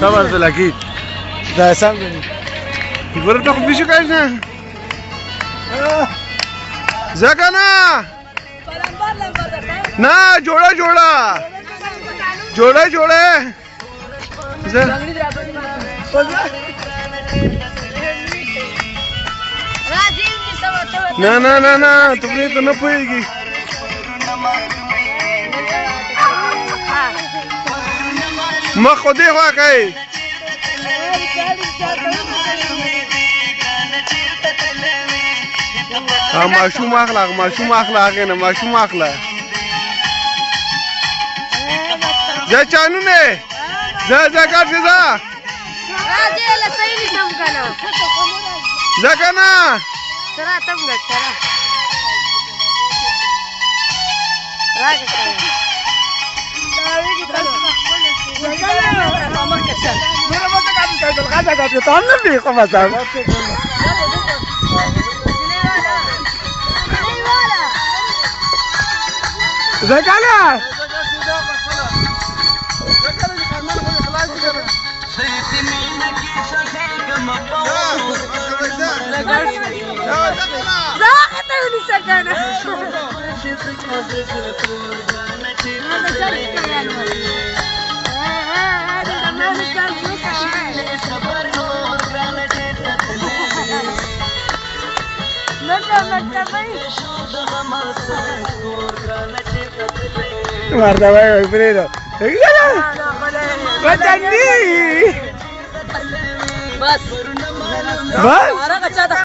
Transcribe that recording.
صبر ده اكيد ده سامي يقول تاخذ بيشو كاينا زكنا نا جوڑا جوڑا جوڑا جوڑا ना ना ना ना तुमने तो न पाएगी मैं खुद ही हुआ कहीं हाँ माशूम आखला आगे ना माशूम आखला जा चानू ने जा कर जा जा करना Tara, tablet, tara. Raga, tara. Guarda, vai, Alfredo. Guarda lì. Bas. Bas? Orang kacau tak